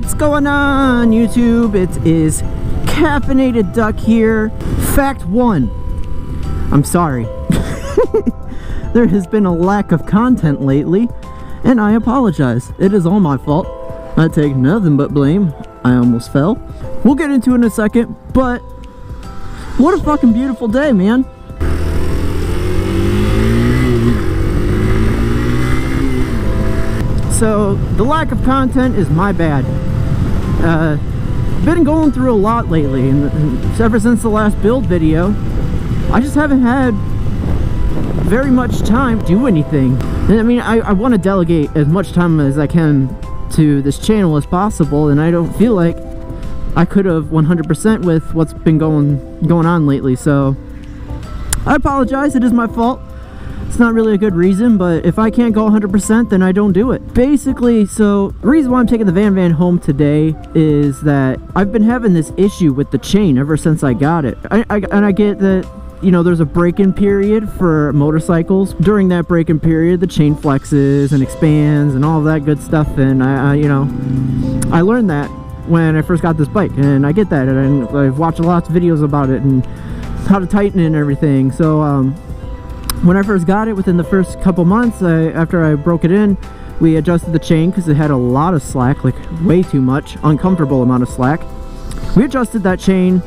What's going on, YouTube? It is Caffeinated Duck here. Fact 1. I'm sorry. There has been a lack of content lately, and I apologize. It is all my fault. I take nothing but blame. I almost fell. We'll get into it in a second, but what a fucking beautiful day, man. So the lack of content is my bad. Been going through a lot lately, and ever since the last build video, I just haven't had very much time to do anything. And I mean, I want to delegate as much time as I can to this channel as possible, and I don't feel like I could have 100% with what's been going on lately. So I apologize. It is my fault. It's not really a good reason, but if I can't go 100%, then I don't do it. Basically, so the reason why I'm taking the VanVan home today is that I've been having this issue with the chain ever since I got it. And I get that, you know, there's a break-in period for motorcycles. During that break-in period, the chain flexes and expands and all of that good stuff. And I learned that when I first got this bike, and I get that, and I've watched lots of videos about it and how to tighten it and everything. So when I first got it, within the first couple months after I broke it in, we adjusted the chain because it had a lot of slack, like way too much, uncomfortable amount of slack. We adjusted that chain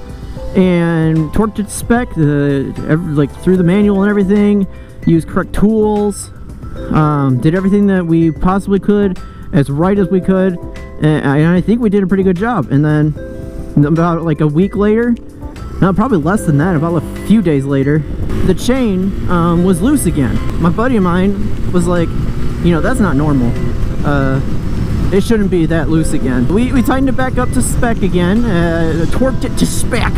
and torqued it to spec, like through the manual and everything, used correct tools, did everything that we possibly could as right as we could, and I think we did a pretty good job. And then about like a week later, no, probably less than that, about a few days later, the chain was loose again. My buddy of mine was like, you know, that's not normal. It shouldn't be that loose again. We tightened it back up to spec again, torqued it to spec,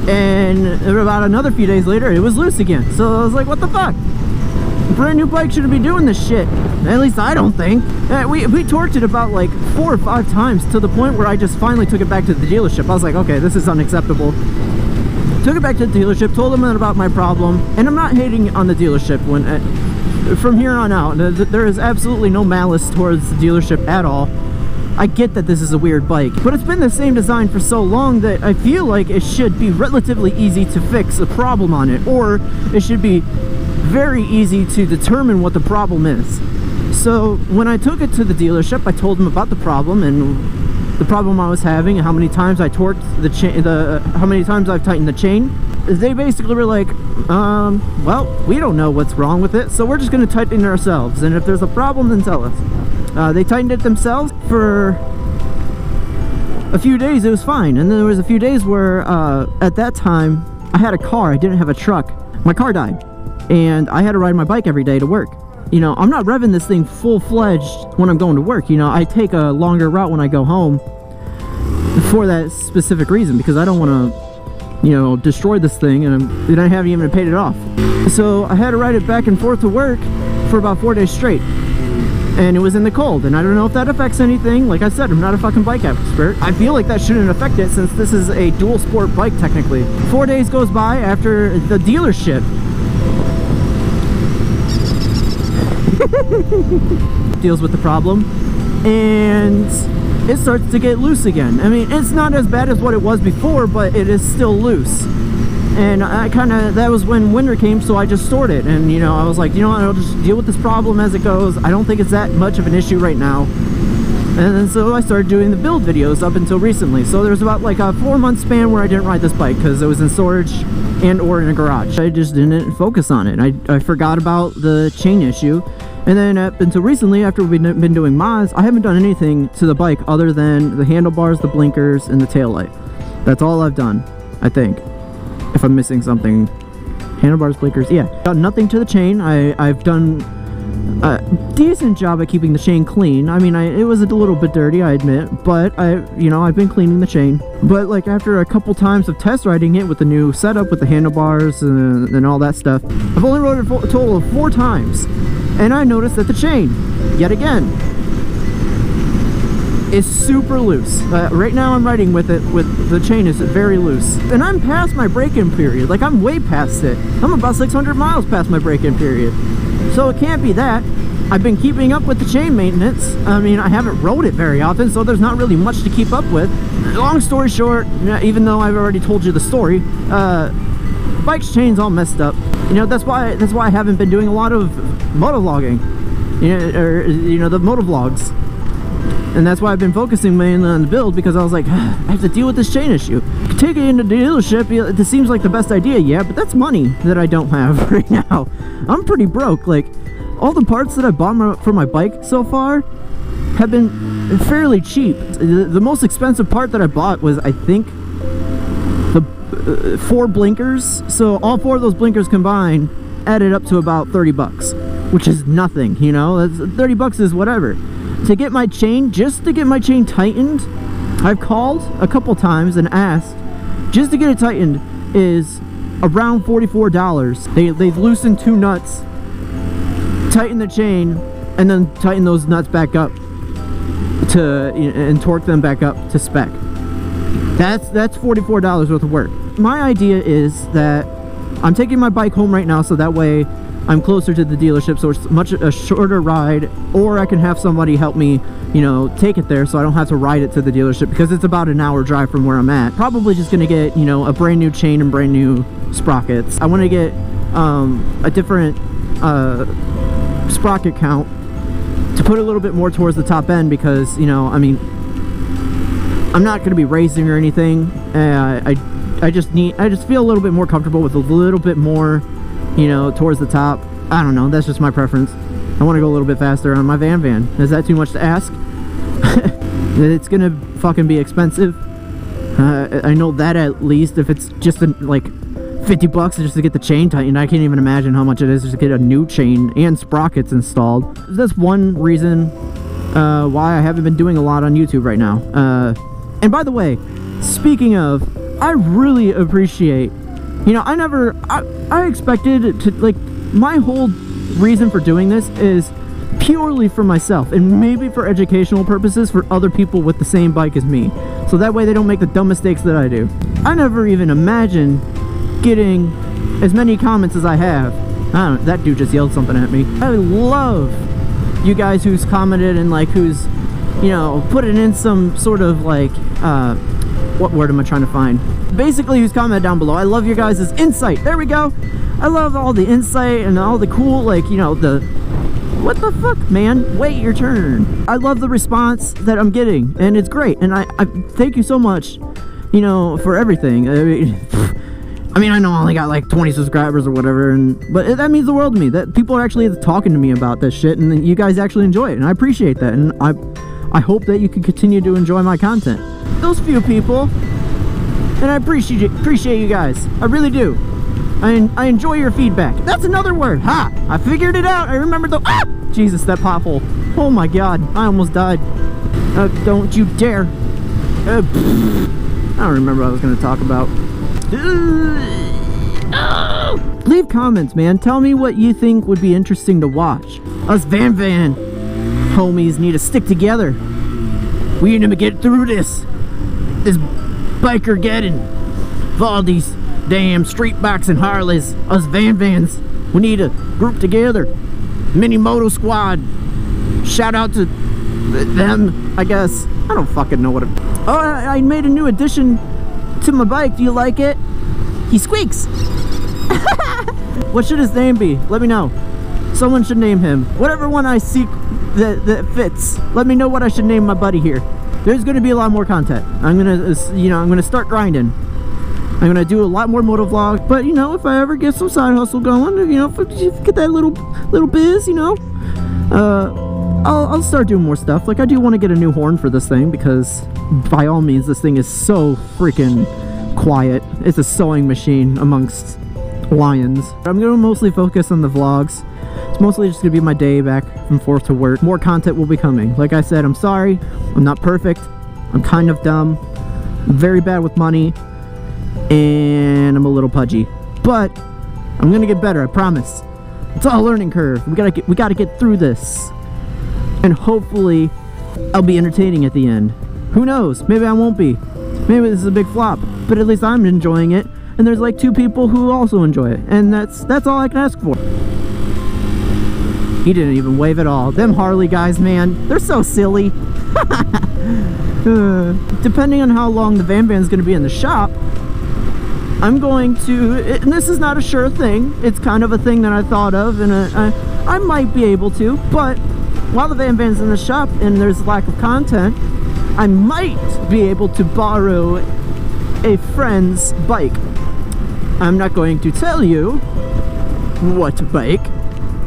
and about another few days later, it was loose again. So I was like, what the fuck? A brand new bike shouldn't be doing this shit. At least I don't think. We torqued it about like 4 or 5 times to the point where I just finally took it back to the dealership. I was like, okay, this is unacceptable. Took it back to the dealership, told them about my problem, and I'm not hating on the dealership. From here on out, there is absolutely no malice towards the dealership at all. I get that this is a weird bike, but it's been the same design for so long that I feel like it should be relatively easy to fix a problem on it, or it should be very easy to determine what the problem is. So when I took it to the dealership, I told them about the problem and the problem I was having, and how many times I torqued the chain, how many times I've tightened the chain. They basically were like, well, we don't know what's wrong with it, so we're just going to tighten it ourselves, and if there's a problem, then tell us. They tightened it themselves. For a few days it was fine, and then there was a few days where at that time I had a car, I didn't have a truck. My car died, and I had to ride my bike every day to work. You know, I'm not revving this thing full-fledged when I'm going to work. You know, I take a longer route when I go home for that specific reason, because I don't want to, you know, destroy this thing, and I haven't even paid it off. So I had to ride it back and forth to work for about 4 days straight, and it was in the cold, and I don't know if that affects anything. Like I said, I'm not a fucking bike expert. I feel like that shouldn't affect it, since this is a dual sport bike technically. 4 days goes by after the dealership deals with the problem, and it starts to get loose again. I mean, it's not as bad as what it was before, but it is still loose. And that was when winter came, so I just stored it. And, you know, I was like, you know what, I'll just deal with this problem as it goes. I don't think it's that much of an issue right now. And then so I started doing the build videos up until recently. So there's about like a 4-month span where I didn't ride this bike because it was in storage and or in a garage. I just didn't focus on it. I forgot about the chain issue. And then up until recently, after we've been doing mods, I haven't done anything to the bike other than the handlebars, the blinkers, and the taillight. That's all I've done, I think. If I'm missing something. Handlebars, blinkers, yeah. Done nothing to the chain. I've done a decent job at keeping the chain clean. I mean, it was a little bit dirty, I admit, but I've been cleaning the chain. But like after a couple times of test riding it with the new setup, with the handlebars and all that stuff, I've only rode it a total of 4 times. And I noticed that the chain, yet again, is super loose. Right now I'm riding with it, with the chain is very loose. And I'm past my break-in period. Like, I'm way past it. I'm about 600 miles past my break-in period. So it can't be that. I've been keeping up with the chain maintenance. I mean, I haven't rode it very often, so there's not really much to keep up with. Long story short, even though I've already told you the story, bike's chain's all messed up. You know, that's why I haven't been doing a lot of motovlogging, the motovlogs. And that's why I've been focusing mainly on the build, because I was like, I have to deal with this chain issue. Take it into the dealership, it seems like the best idea, yeah, but that's money that I don't have right now. I'm pretty broke. Like, all the parts that I bought for my bike so far have been fairly cheap. The most expensive part that I bought was, I think, the 4 blinkers. So all 4 of those blinkers combined added up to about 30 bucks, which is nothing, you know? 30 bucks is whatever. To get my chain, just to get my chain tightened, I've called a couple times and asked, just to get it tightened is around $44. They've loosened 2 nuts, tighten the chain, and then tighten those nuts back up and torque them back up to spec. That's $44 worth of work. My idea is that I'm taking my bike home right now, so that way I'm closer to the dealership, so it's a shorter ride, or I can have somebody help me, take it there, so I don't have to ride it to the dealership, because it's about an hour drive from where I'm at. Probably just gonna get, a brand new chain and brand new sprockets. I want to get a different sprocket count to put a little bit more towards the top end, because I mean, I'm not going to be racing or anything. I just feel a little bit more comfortable with a little bit more, towards the top. I don't know, that's just my preference. I want to go a little bit faster on my VanVan. Is that too much to ask? It's gonna fucking be expensive. I know that, at least. If it's just like 50 bucks just to get the chain tightened, I can't even imagine how much it is just to get a new chain and sprockets installed. That's one reason why I haven't been doing a lot on YouTube right now. And by the way, speaking of, I really appreciate, I expected to, like, my whole reason for doing this is purely for myself and maybe for educational purposes for other people with the same bike as me, so that way they don't make the dumb mistakes that I do. I never even imagined getting as many comments as I have. I don't know, that dude just yelled something at me. I love you guys who's commented and, like, who's, put it in some sort of, like, what word am I trying to find? Basically, who's commented down below. I love your guys' insight. There we go. I love all the insight and all the cool, like, what the fuck, man? Wait your turn. I love the response that I'm getting, and it's great. And I thank you so much, for everything. I mean, I know I only got like 20 subscribers or whatever, but that means the world to me. That people are actually talking to me about this shit, and you guys actually enjoy it, and I appreciate that. And I hope that you can continue to enjoy my content. Those few people, and I appreciate you guys. I really do. I enjoy your feedback. That's another word. Ha! I figured it out. I remembered the... Ah! Jesus, that pothole. Oh my god. I almost died. Don't you dare. I don't remember what I was going to talk about. Leave comments, man. Tell me what you think would be interesting to watch. Us VanVan homies need to stick together. We need to get through this biker-geddon of all these damn street bikes and Harleys. Us VanVans, we need to group together. Mini Moto Squad. Shout out to them, I guess. I don't fucking know what Oh, I made a new addition to my bike. Do you like it? He squeaks. What should his name be? Let me know. Someone should name him. Whatever one I seek that fits. Let me know what I should name my buddy here. There's going to be a lot more content. I'm gonna start grinding. I'm gonna do a lot more motovlog. But if I ever get some side hustle going, if I get that little biz, I'll start doing more stuff. Like, I do want to get a new horn for this thing, because by all means, this thing is so freaking quiet. It's a sewing machine amongst lions. I'm gonna mostly focus on the vlogs. It's mostly just gonna be my day back and forth to work. More content will be coming. Like I said, I'm sorry. I'm not perfect. I'm kind of dumb. I'm very bad with money. And I'm a little pudgy. But I'm gonna get better, I promise. It's all a learning curve. We gotta get through this. And hopefully I'll be entertaining at the end. Who knows? Maybe I won't be. Maybe this is a big flop. But at least I'm enjoying it. And there's like 2 people who also enjoy it. And that's all I can ask for. He didn't even wave at all. Them Harley guys, man, they're so silly. Depending on how long the VanVan's going to be in the shop, I'm going to, and this is not a sure thing, it's kind of a thing that I thought of, and I might be able to, but while the VanVan's in the shop and there's lack of content, I might be able to borrow a friend's bike. I'm not going to tell you what bike.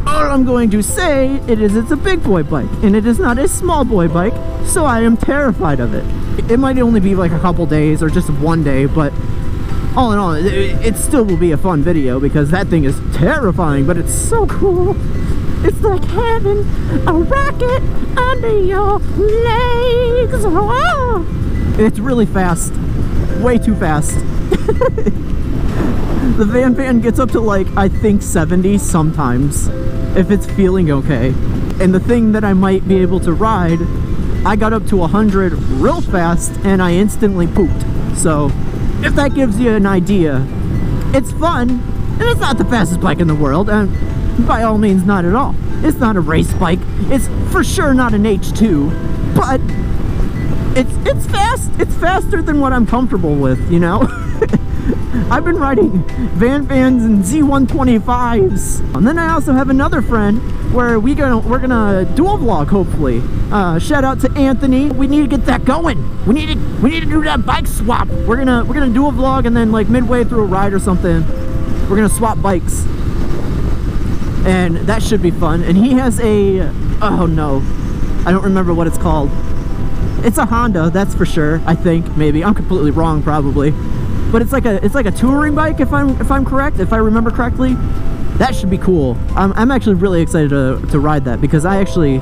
All I'm going to say it's a big boy bike, and it is not a small boy bike, so I am terrified of it. It might only be like a couple days or just one day, but all in all, it still will be a fun video because that thing is terrifying, but it's so cool. It's like having a rocket under your legs. Oh! It's really fast. Way too fast. The VanVan gets up to like, I think 70 sometimes, if it's feeling okay. And the thing that I might be able to ride, I got up to 100 real fast and I instantly pooped. So, if that gives you an idea, it's fun, and it's not the fastest bike in the world, and by all means not at all. It's not a race bike, it's for sure not an H2, but it's fast. It's faster than what I'm comfortable with, you know? I've been riding VanVans and Z125s, and then I also have another friend where we're gonna dual vlog, hopefully. Shout out to Anthony. We need to get that going. We need to do that bike swap. We're gonna dual vlog, and then like midway through a ride or something, we're gonna swap bikes, and that should be fun. And he has a, oh no, I don't remember what it's called. It's a Honda, that's for sure. I think, maybe I'm completely wrong, probably. But it's like a touring bike, if I'm correct, if I remember correctly. That should be cool. I'm actually really excited to ride that, because I actually,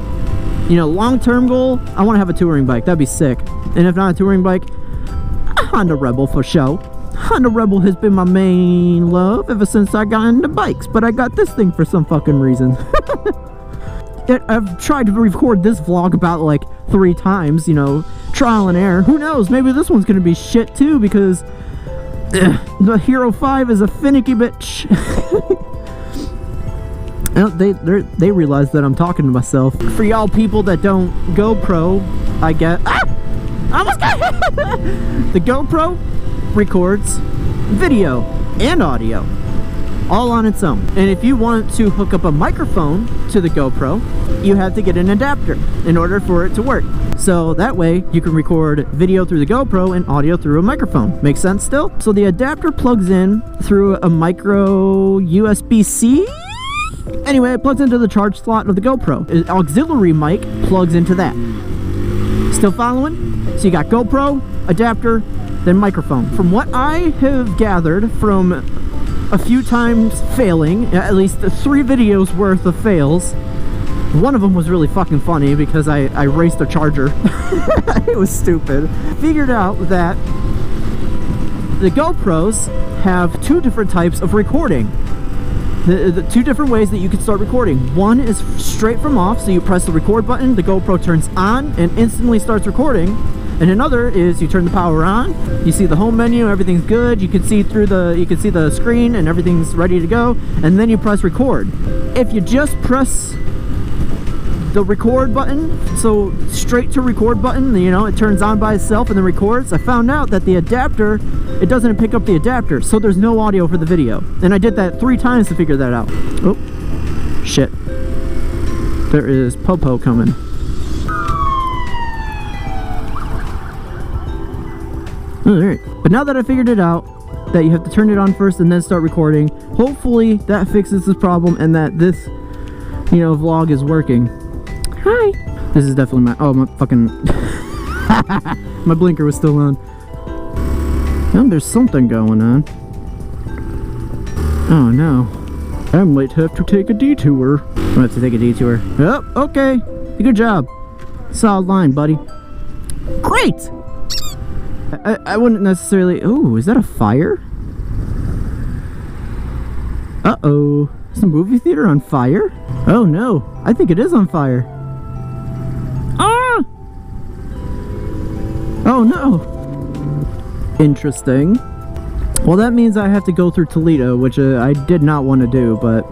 you know, long-term goal, I want to have a touring bike. That'd be sick. And if not a touring bike, a Honda Rebel for show. Honda Rebel has been my main love ever since I got into bikes, but I got this thing for some fucking reason. I've tried to record this vlog about like 3 times, you know, trial and error. Who knows, maybe this one's gonna be shit too, because the Hero 5 is a finicky bitch. They realize that I'm talking to myself. For y'all people that don't GoPro, I get, I almost got hit. The GoPro records video and audio all on its own. And if you want to hook up a microphone to the GoPro, you have to get an adapter in order for it to work. So that way you can record video through the GoPro and audio through a microphone. Makes sense still? So the adapter plugs in through a micro USB-C. Anyway, it plugs into the charge slot of the GoPro. An auxiliary mic plugs into that. Still following? So you got GoPro, adapter, then microphone. From what I have gathered from a few times failing, at least 3 videos worth of fails, one of them was really fucking funny because I raced a charger. It was stupid. Figured out that the GoPros have 2 different types of recording. The 2 different ways that you can start recording. One is straight from off, so you press the record button, the GoPro turns on and instantly starts recording. And another is you turn the power on, you see the home menu, everything's good, you can see the screen and everything's ready to go, and then you press record. If you just press the record button, so straight to record button, you know, it turns on by itself and then records. I found out that the adapter, it doesn't pick up the adapter, so there's no audio for the video. And I did that 3 times to figure that out. Oh, shit. There is Popo coming. Alright, but now that I figured it out, that you have to turn it on first and then start recording, hopefully that fixes this problem and that this, you know, vlog is working. Hi! This is definitely my, oh, my fucking, my blinker was still on. Oh, there's something going on. Oh no. I might have to take a detour. I have to take a detour. Oh, okay. Good job. Solid line, buddy. Great! I wouldn't necessarily... Ooh, is that a fire? Uh-oh. Is the movie theater on fire? Oh no, I think it is on fire. Ah! Oh no. Interesting. Well, that means I have to go through Toledo, which I did not want to do, but...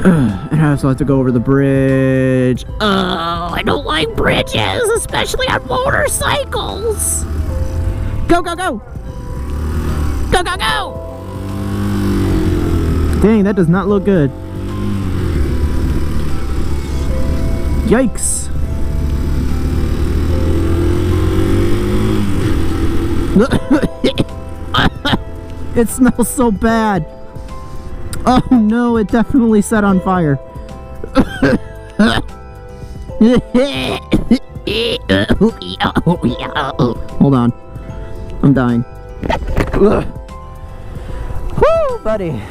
And I also have to go over the bridge. Oh, I don't like bridges, especially on motorcycles. Go, go, go! Go, go, go! Dang, that does not look good. Yikes. It smells so bad. Oh no, it definitely set on fire. Hold on. I'm dying. Woo, buddy.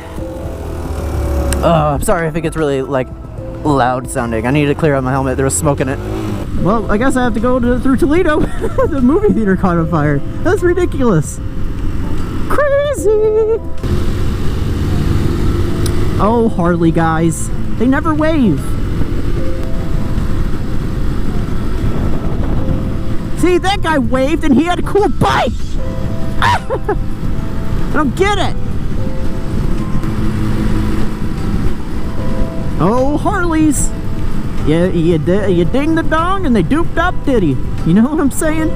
I'm sorry if it gets really, like, loud sounding. I need to clear out my helmet. There was smoke in it. Well, I guess I have to go through Toledo. The movie theater caught on fire. That's ridiculous. Crazy. Oh, Harley guys. They never wave. See, that guy waved and he had a cool bike. I don't get it. Oh, Harleys. Yeah, you ding the dong and they duped up Diddy. You know what I'm saying?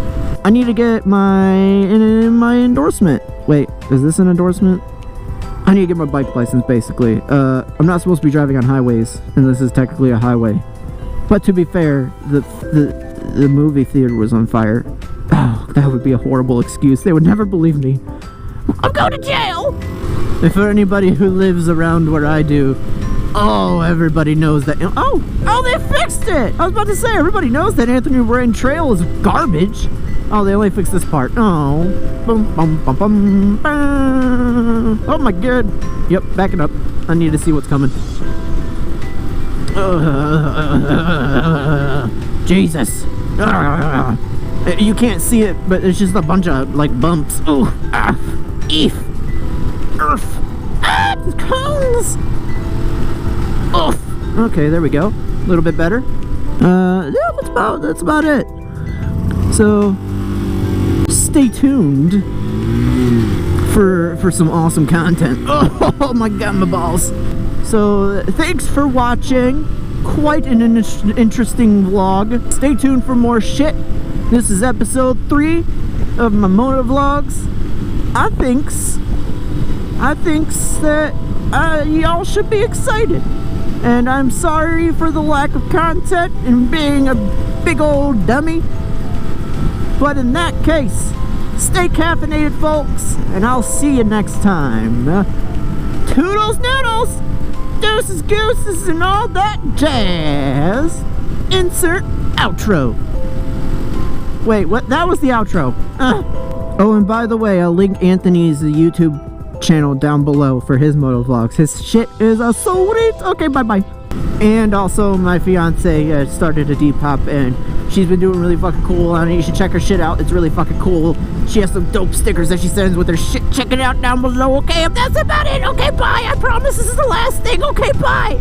I need to get my endorsement. Wait, is this an endorsement? I need to get my bike license, basically. I'm not supposed to be driving on highways, and this is technically a highway. But to be fair, the movie theater was on fire. Oh, that would be a horrible excuse. They would never believe me. I'm going to jail! If for anybody who lives around where I do, oh, everybody knows that. Oh, they fixed it! I was about to say, everybody knows that Anthony Rain Trail is garbage. Oh, they only fixed this part. Oh. Boom, bum, bum, bum, bum. Oh my god. Yep, backing up. I need to see what's coming. Jesus. You can't see it, but it's just a bunch of, like, bumps. Oh, eef. Earth. The cones. Oh. Okay, there we go. A little bit better. Yeah, that's about it. So, stay tuned for some awesome content. Oh my god, my balls. So, thanks for watching. Quite an interesting vlog. Stay tuned for more shit. This is episode 3 of my motovlogs. I thinks that y'all should be excited. And I'm sorry for the lack of content and being a big old dummy. But in that case, stay caffeinated, folks, and I'll see you next time. Toodles noodles, deuces gooses, and all that jazz. Insert outro. Wait, what? That was the outro. Oh, and by the way, I'll link Anthony's YouTube channel down below for his motovlogs. His shit is a sweet. Okay, bye-bye. And also, my fiance started a depop, and she's been doing really fucking cool on it. You should check her shit out. It's really fucking cool. She has some dope stickers that she sends with her shit. Check it out down below. Okay, that's about it. Okay, bye. I promise this is the last thing. Okay, bye.